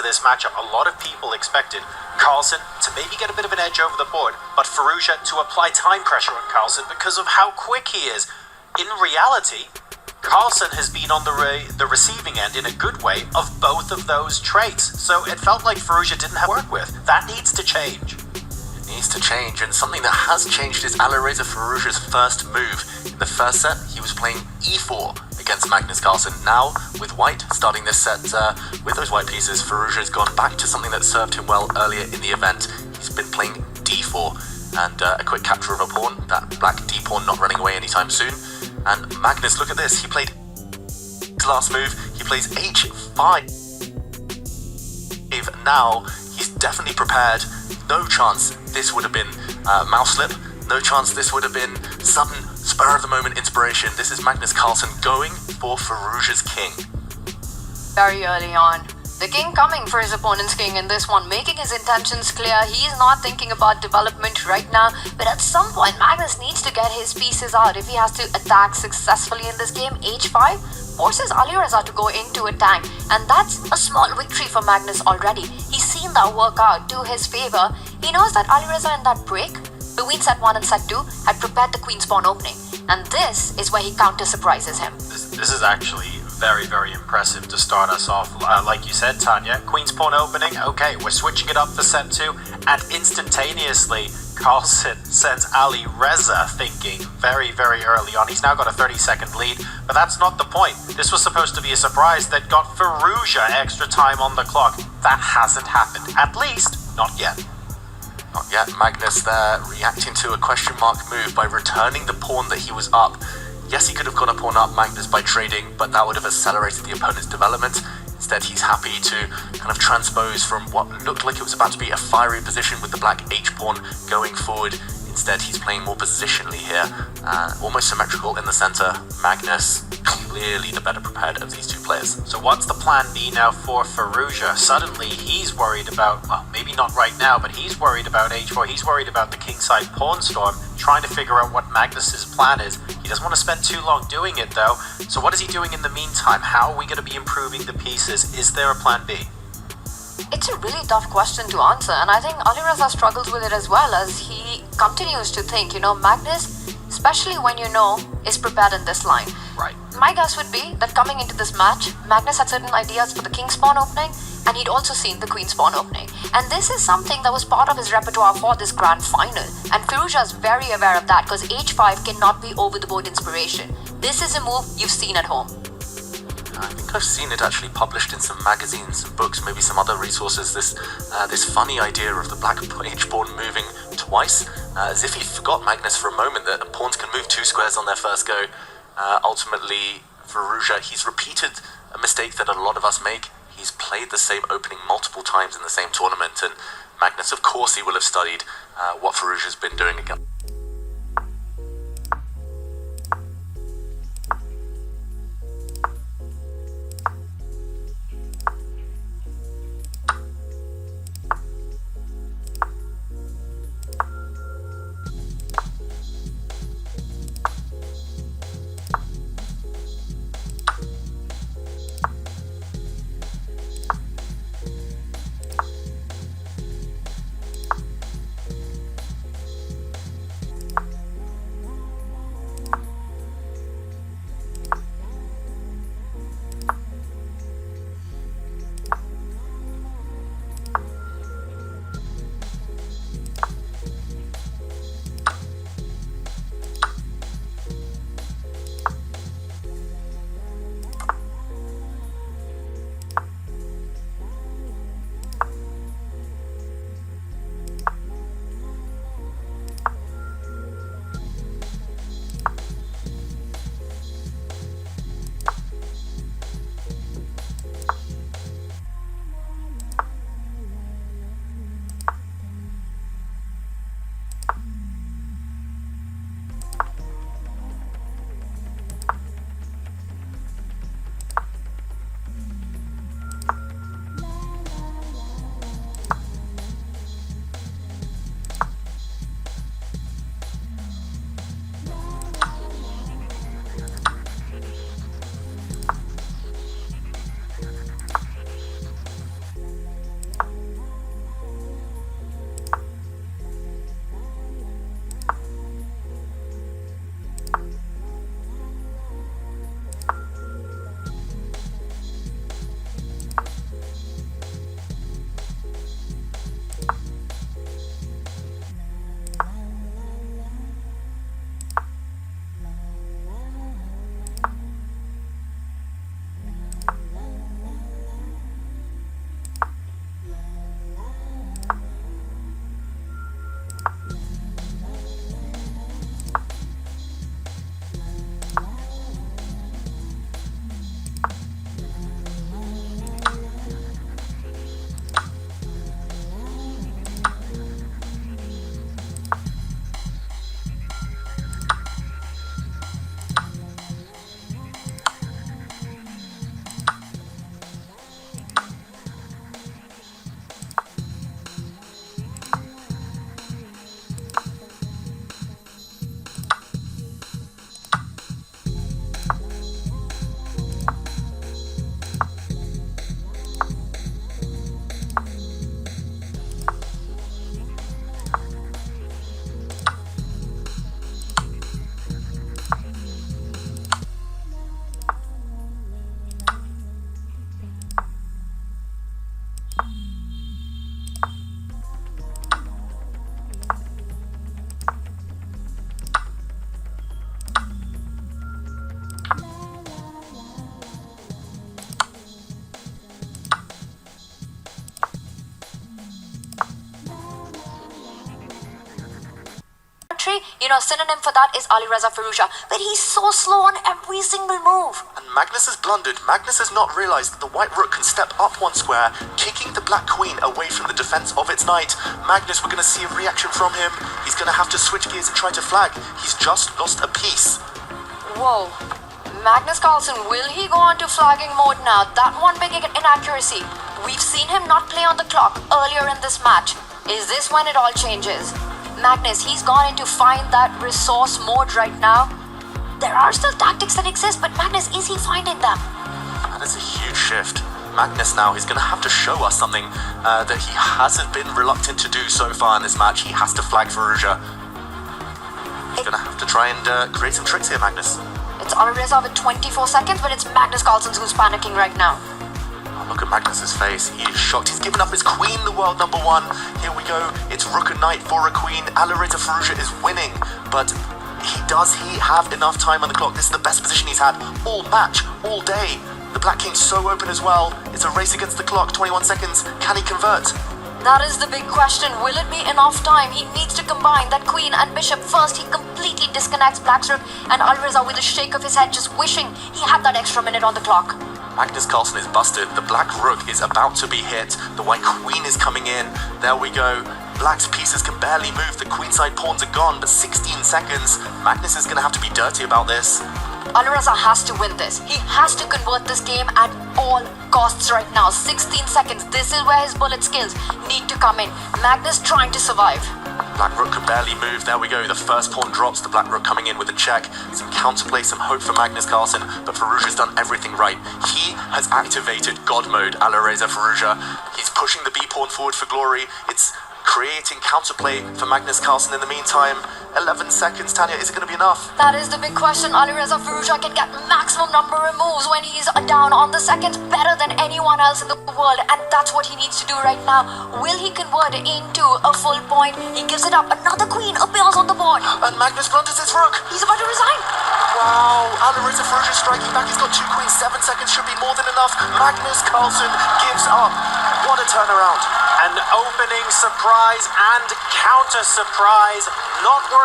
this matchup. A lot of people expected Carlsen to maybe get a bit of an edge over the board, but Firouzja to apply time pressure on Carlsen because of how quick he is. In reality, Carlsen has been on the receiving end in a good way of both of those traits, so it felt like Firouzja didn't have work with. That needs to change. It needs to change, and something that has changed is Alireza Firouzja's first move. In the first set, he was playing e4 against Magnus Carlsen. Now, with white starting this set with those white pieces, Firouzja's gone back to something that served him well earlier in the event. He's been playing d4, and a quick capture of a pawn, that black d-pawn not running away anytime soon. And Magnus, look at this, he played his last move, he plays h5. Now, he's definitely prepared. No chance this would have been mouse slip. No chance this would have been sudden, spur-of-the-moment inspiration. This is Magnus Carlsen going for Firouzja's king. Very early on. The king coming for his opponent's king in this one, making his intentions clear. He's not thinking about development right now, but at some point Magnus needs to get his pieces out. If he has to attack successfully in this game, h5 forces Alireza to go into a tank, and that's a small victory for Magnus already. He's seen that work out to his favor. He knows that Alireza in that break between set 1 and set 2 had prepared the queen's pawn opening, and this is where he counter surprises him. This is actually very, very impressive to start us off. Like you said, Tanya, queen's pawn opening, okay, we're switching it up for set 2, and instantaneously Carlsen sends Alireza thinking very, very early on. He's now got a 30-second lead, but that's not the point. This was supposed to be a surprise that got Firouzja extra time on the clock. That hasn't happened, at least not yet. Not yet. Magnus there reacting to a question mark move by returning the pawn that he was up. Yes, he could have gone a pawn up, Magnus, by trading, but that would have accelerated the opponent's development. Instead, he's happy to kind of transpose from what looked like it was about to be a fiery position with the black h-pawn going forward. Instead, he's playing more positionally here, almost symmetrical in the center. Magnus, clearly the better prepared of these two players. So what's the plan B now for Firouzja? Suddenly, he's worried about, well, maybe not right now, but he's worried about h4. He's worried about the kingside pawn storm, trying to figure out what Magnus's plan is. He doesn't want to spend too long doing it, though. So what is he doing in the meantime? How are we going to be improving the pieces? Is there a plan B? It's a really tough question to answer, and I think Alireza struggles with it as well, as he continues to think, Magnus, especially when is prepared in this line. Right. My guess would be that coming into this match, Magnus had certain ideas for the king's pawn opening, and he'd also seen the queen's pawn opening. And this is something that was part of his repertoire for this grand final. And Firouzja is very aware of that, because h5 cannot be over-the-board inspiration. This is a move you've seen at home. I think I've seen it actually published in some magazines, some books, maybe some other resources, this funny idea of the black h-pawn moving twice, as if he forgot, Magnus, for a moment, that pawns can move 2 squares on their first go. Ultimately, Firouzja, he's repeated a mistake that a lot of us make. He's played the same opening multiple times in the same tournament, and Magnus, of course, he will have studied what Firouzja's been doing again. entry, synonym for that is Alireza Firouzja. But he's so slow on every single move. And Magnus has blundered. Magnus has not realised that the white rook can step up one square, kicking the black queen away from the defence of its knight. Magnus, we're going to see a reaction from him. He's going to have to switch gears and try to flag. He's just lost a piece. Whoa. Magnus Carlsen, will he go on to flagging mode now? That one big inaccuracy. We've seen him not play on the clock earlier in this match. Is this when it all changes? Magnus, he's gone in to find that resource mode right now. There are still tactics that exist, but Magnus, is he finding them? That is a huge shift. Magnus now is going to have to show us something that he hasn't been reluctant to do so far in this match. He has to flag Firouzja. He's going to have to try and create some tricks here, Magnus. It's Alireza with 24 seconds, but it's Magnus Carlsen who's panicking right now. Oh, look at Magnus's face. He is shocked. He's given up his queen, the world number one. Here we go. It's rook and knight for a queen. Alireza Firouzja is winning, but does he have enough time on the clock? This is the best position he's had all match, all day. The black king's so open as well. It's a race against the clock. 21 seconds. Can he convert? That is the big question. Will it be enough time? He needs to combine that queen and bishop. First, he completely disconnects black's rook, and Alireza, with a shake of his head, just wishing he had that extra minute on the clock. Magnus Carlsen is busted. The black rook is about to be hit. The white queen is coming in. There we go. Black's pieces can barely move. The queenside pawns are gone, but 16 seconds. Magnus is going to have to be dirty about this. Alireza has to win this. He has to convert this game at all costs right now. 16 seconds. This is where his bullet skills need to come in. Magnus trying to survive. Black rook can barely move. There we go. The first pawn drops. The black rook coming in with a check. Some counterplay, some hope for Magnus Carlsen, but Firouzja's done everything right. He has activated God mode, Alireza Firouzja. He's pushing the B pawn forward for glory. It's creating counterplay for Magnus Carlsen in the meantime. 11 seconds, Tanya, is it going to be enough? That is the big question. Alireza Firouzja can get maximum number of moves when he's down on the seconds, better than anyone else in the world, and that's what he needs to do right now. Will he convert into a full point? He gives it up. Another queen appears on the board. And Magnus blunders his rook. He's about to resign. Wow, Alireza Firouzja striking back. He's got two queens. 7 seconds should be more than enough. Magnus Carlsen gives up. What a turnaround. An opening surprise and counter surprise. Not worth